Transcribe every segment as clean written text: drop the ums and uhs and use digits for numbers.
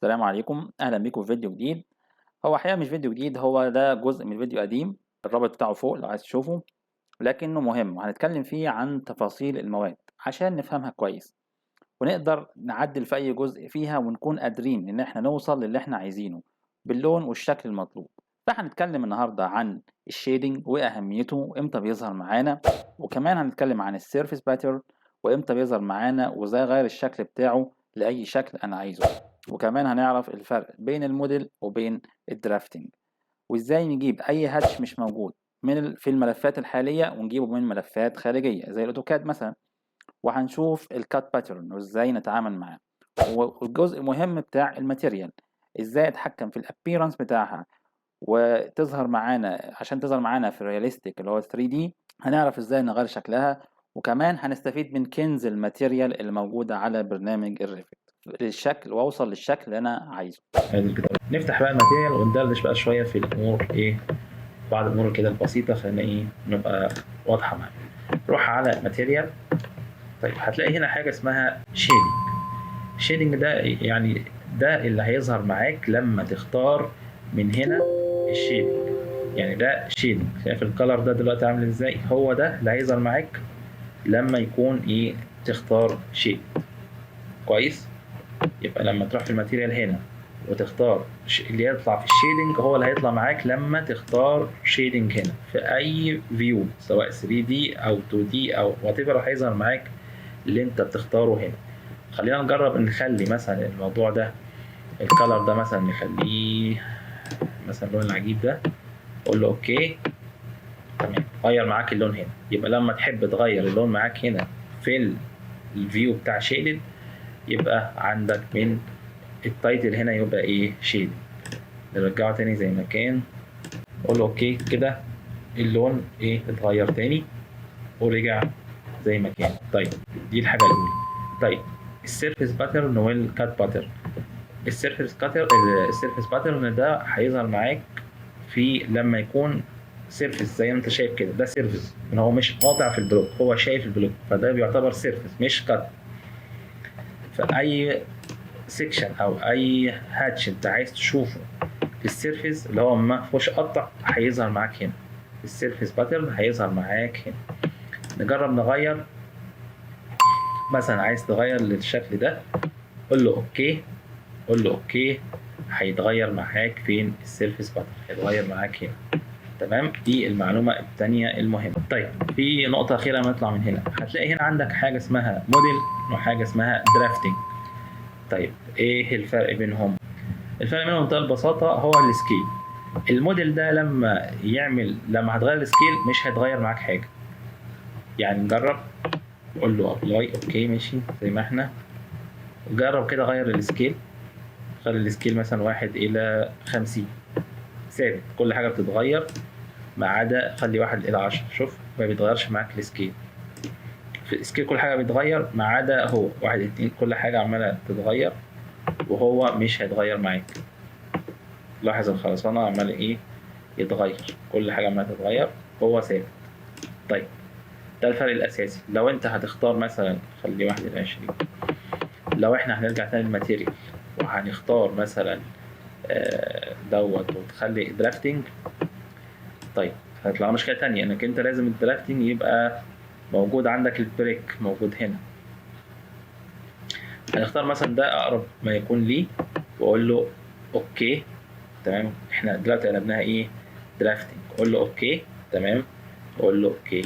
السلام عليكم، أهلا بيكم في فيديو جديد. هو حقيقة مش فيديو جديد، هو ده جزء من فيديو قديم. الرابط بتاعه فوق لو عايز تشوفه، لكنه مهم وهنتكلم فيه عن تفاصيل المواد عشان نفهمها كويس ونقدر نعدل في أي جزء فيها ونكون قادرين إن احنا نوصل للي احنا عايزينه باللون والشكل المطلوب. فهنتكلم النهاردة عن الشيدنج وأهميته وإمتى بيظهر معانا، وكمان هنتكلم عن السيرفيس باترن وإمتى بيظهر معانا وإزاي أغير الشكل بتاعه لأي شكل أنا عايزه. وكمان هنعرف الفرق بين الموديل وبين الدرافتنج، وإزاي نجيب أي هاتش مش موجود في الملفات الحالية ونجيبه من ملفات خارجية زي الأوتوكاد مثلا. وهنشوف الكات باترن وإزاي نتعامل معاه، والجزء المهم بتاع الماتيريال إزاي أتحكم في الأبيرنس بتاعها وتظهر معانا عشان تظهر معانا في الرياليستيك اللي هو 3D. هنعرف إزاي نغير شكلها، وكمان هنستفيد من كنز الماتيريال اللي موجودة على برنامج الريفت للشكل واوصل للشكل اللي انا عايزه. نفتح بقى الماتيريال وندردش بقى شويه في الامور بعض الامور كده البسيطه، خلينا نبقى واضحه معانا. روح على ماتيريال. طيب هتلاقي هنا حاجه اسمها شيدنج ده ده اللي هيظهر معاك لما تختار من هنا الشيدنج. يعني ده شيدنج، شايف الكلر ده دلوقتي عامل ازاي؟ هو ده اللي هيظهر معاك لما يكون تختار شيد. كويس. يبقى لما تروح في الماتيريال هنا وتختار اللي يطلع في الشيدنج هو اللي هيطلع معاك لما تختار شيدنج هنا في اي فيو، سواء 3D او 2D او وات ايفر، هيظهر معاك اللي انت بتختاره هنا. خلينا نجرب نخلي مثلا الموضوع ده، الكالر ده مثلا نخليه مثلا اللون العجيب ده. قول له اوكي. تمام، غير معاك اللون هنا. يبقى لما تحب تغير اللون معاك هنا في الفيو بتاع شيدد، يبقى عندك من التايتل هنا يبقى شيد. نرجعه تاني زي ما كان. قول له اوكي كده، اللون اتغير تاني ورجع زي ما كان. طيب دي الحاجه الاولى. طيب السيرفيس باترن والكات باترن. السيرفيس باترن ده هيظهر معاك في لما يكون سيرفيس زي ما انت شايف كده. ده سيرفيس، ان هو مش قاطع في البلوك، هو شايف البلوك، فده بيعتبر سيرفيس مش كات. فاي سيكشن او اي هاتش انت عايز تشوفه في السيرفيس اللي هو ما فيهوش قطع هيظهر معاك هنا. السيرفيس باترن هيظهر معاك هنا. نجرب نغير. مثلا عايز تغير للشكل ده، قول له اوكي. قول له اوكي، هيتغير معاك فين؟ السيرفيس باترن هيتغير معاك هنا. تمام، دي المعلومه الثانيه المهمه. طيب في نقطه اخيره ما نطلع من هنا. هتلاقي هنا عندك حاجه اسمها موديل وحاجه اسمها درافتنج. طيب ايه الفرق بينهم؟ الفرق بينهم بمنتهى البساطه هو السكيل. الموديل ده لما هتغير السكيل مش هيتغير معاك حاجه. يعني نجرب. قول له ابلاي، اوكي ماشي زي ما احنا. جرب كده غير السكيل. خلي السكيل مثلا 1:50 ثابت، كل حاجه بتتغير ما عدا خلي 1:10. شوف ما بيتغيرش معاك السكيل. في السكيل كل حاجه بيتغير ما عدا هو 1:2، كل حاجه عماله تتغير وهو مش هيتغير معاك. لاحظ الخرسانه عمال يتغير، كل حاجه عماله تتغير، هو ثابت. طيب ده الفرق الاساسي. لو انت هتختار مثلا خلي 1:20، لو احنا هنرجع تاني للماتيريال وهنختار مثلا وتخلي درافتنج. طيب هيطلع مشكله تانية، انك انت لازم الدرافتنج يبقى موجود عندك، البريك موجود هنا. هنختار مثلا ده اقرب ما يكون ليه واقول له اوكي. تمام، احنا دلوقتي قلبناها درافتنج. قول له اوكي. تمام، قول له اوكي.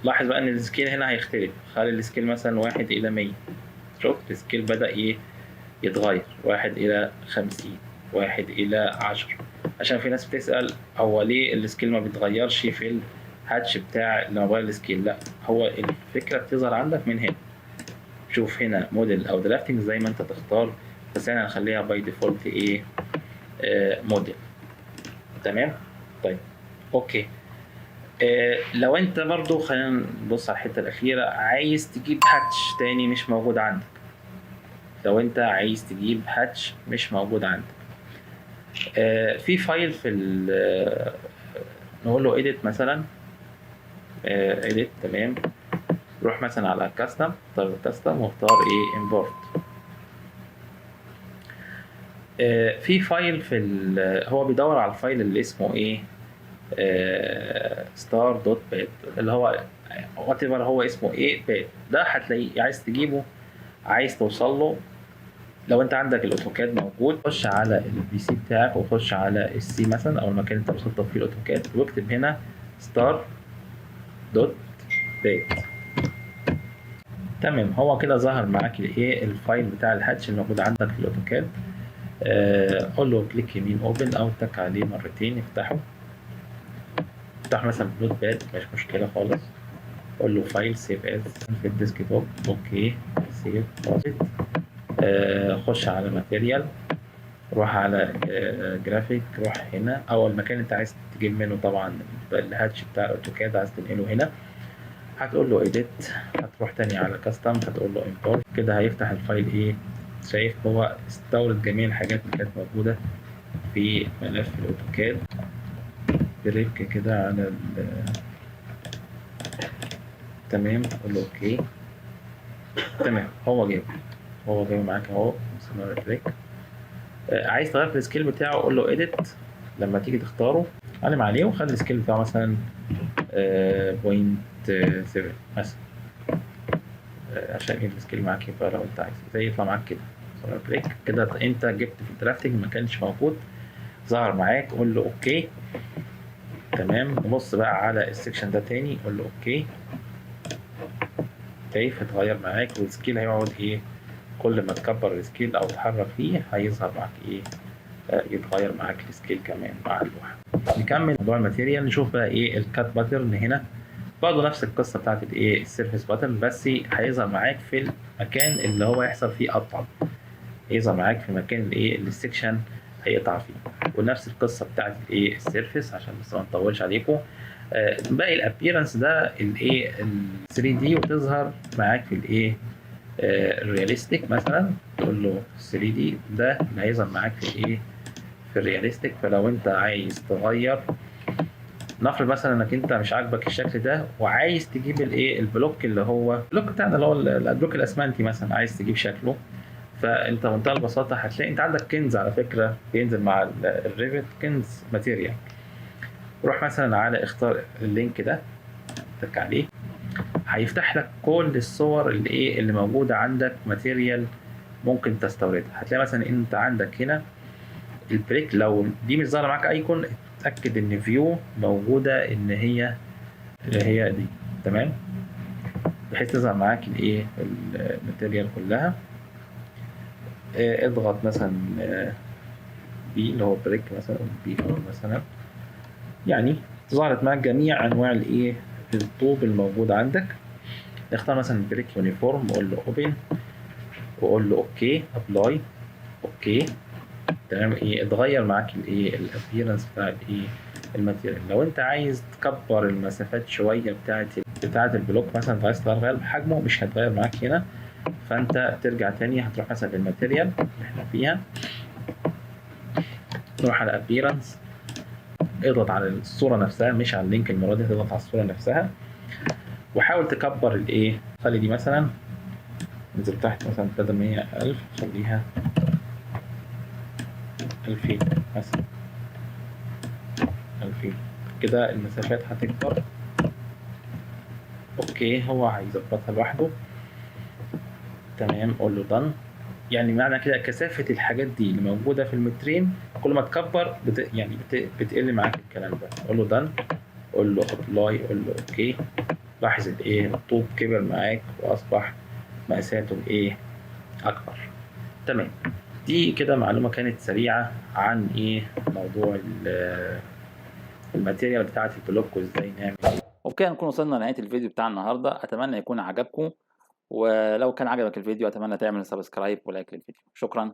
لاحظ بقى ان السكيل هنا هيختلف. خلي السكيل مثلا 1:100. شوف السكيل بدأ يتغير، 1:50، 1:10. عشان في ناس بتسأل هو ليه السكيل ما بيتغيرش في الهاتش بتاع لما بغير السكيل. لا، هو الفكرة بتظهر عندك من هنا. شوف هنا موديل او درافتنج زي ما انت تختار، بس انا هنخليها باي ديفولت موديل. تمام. طيب اوكي. لو انت برضو خلينا نبص على الحته الاخيره، عايز تجيب هاتش تاني مش موجود عندك. لو انت عايز تجيب هاتش مش موجود عندك، في فايل في نقول له edit مثلا. edit. تمام، روح مثلا على كاستم، اختار كاستم واختار import. في فايل هو بيدور على الفايل اللي اسمه ايه ستار دوت باد، اللي هو وات ايفر هو اسمه ايه باد. ده هتلاقيه عايز تجيبه، عايز توصل له. لو انت عندك الاوتوكاد موجود، خش على البي سي بتاعك وخش على السي مثلا او المكان اللي انت وصلت فيه الاوتوكاد، واكتب هنا ستار دوت باد. تمام، هو كده ظهر معاك الايه الفايل بتاع الهاتش الموجود عندك في الاوتوكاد. قول له كليك يمين اوبن او تك عليه مرتين يفتحه. افتح مثلا بنوت باد، مش مشكله خالص. قول له فايل سيف از في الديسك توب، اوكي سيف بروجكت. خش على ماتيريال، روح على جرافيك، روح هنا او المكان اللي انت عايز تجيب منه طبعا الهاتش بتاع الاوتوكاد عايز تنقله هنا. هتقول له edit، هتروح تاني على custom، هتقول له import. كده هيفتح الفايل ايه، شايف هو استورد جميع الحاجات اللي كانت موجودة في ملف الاوتوكاد. كليك كده على تمام، قول له اوكي. تمام، هو جايب معاك اهو. كليك. عايز تغير في السكيل بتاعه، قول له edit. لما تيجي تختاره علم عليه وخلي السكيل بتاعه مثلا 0.7 مثلا، عشان السكيل معاك يبقى لو انت عايز زي يطلع معاك كده. كليك كده انت جبت في الدرافتنج ما كانش موجود، ظهر معاك، قول له اوكي. تمام، نبص بقى على السكشن ده تاني، قول له اوكي. كيف هتغير معاك والسكيل هيقعد ايه، كل ما تكبر السكيل او تحرك فيه هيظهر معاك ايه، يتغير معاك السكيل كمان مع اللوحه. نكمل موضوع الماتيريال، نشوف بقى ايه الكات باترن هنا. برضه نفس القصه بتاعت الايه السيرفيس باترن، بس هيظهر معاك في المكان اللي هو يحصل فيه قطع، هيظهر معاك في المكان اللي اللي السكشن هيقطع فيه. ونفس القصه بتاعت الايه السيرفيس عشان بس ما نطولش عليكم. باقي الابييرنس ده الايه ال 3 دي، وتظهر معاك في الايه الرياليستيك مثلا. تقول له 3 دي ده اللي هيظهر معاك في الايه في الرياليستيك. فلو انت عايز تغير، نفرض مثلا انك انت مش عاجبك الشكل ده وعايز تجيب الايه البلوك اللي هو البلوك بتاعنا اللي هو البلوك الاسمنتي مثلا، عايز تجيب شكله. فانت بمنتهى البساطه هتلاقي انت عندك كنز على فكره بينزل مع الريفت، كنز ماتيريال. روح مثلا على اختار اللينك ده، تك عليه، هيفتح لك كل الصور اللي موجوده عندك ماتيريال ممكن تستوردها. هتلاقي مثلا انت عندك هنا البريك، لو دي مش ظاهره معاك ايكون اتاكد ان فيو موجوده ان هي اللي هي دي. تمام، بحيث تظهر معاك الماتيريال كلها. اضغط مثلا بي اللي هو بريك مثلا، بي ار مثلا، يعني ظهرت معاك جميع انواع الطوب الموجود عندك. اختار مثلا بريك يونيفورم وقول له اوبن، وقول له اوكي ابلاي، اوكي. تمام، اتغير معاك الابيرنس بتاع الماتيريال. لو انت عايز تكبر المسافات شويه بتاعت البلوك مثلا، عايز تغير حجمه، مش هتغير معاك هنا. فانت ترجع تاني، هتروح مثلا للماتيريال اللي احنا فيها، تروح على ابيرنس، اضغط على الصوره نفسها مش على اللينك المره دي، تضغط على الصوره نفسها وحاول تكبر خلي دي مثلا، انزل تحت مثلا بدل ما هي 1000 خليها 2000 مثلا، 2000 كده المسافات هتكبر. اوكي، هو هيظبطها لوحده. تمام، قول له done. يعني معنى كده كثافة الحاجات دي اللي موجودة في المترين كل ما تكبر بتقل معاك الكلام ده. قول له done، قول له apply، قول له اوكي. لاحظ الطوب كبر معاك واصبح مقاساته اكبر. تمام، دي كده معلومة كانت سريعة عن موضوع الماتيريال بتاعت البلوك وازاي نعمل. وبكده نكون وصلنا لنهاية الفيديو بتاع النهاردة. أتمنى يكون عجبكم، ولو كان عجبك الفيديو أتمنى تعمل سبسكرايب ولايك للفيديو. شكرا.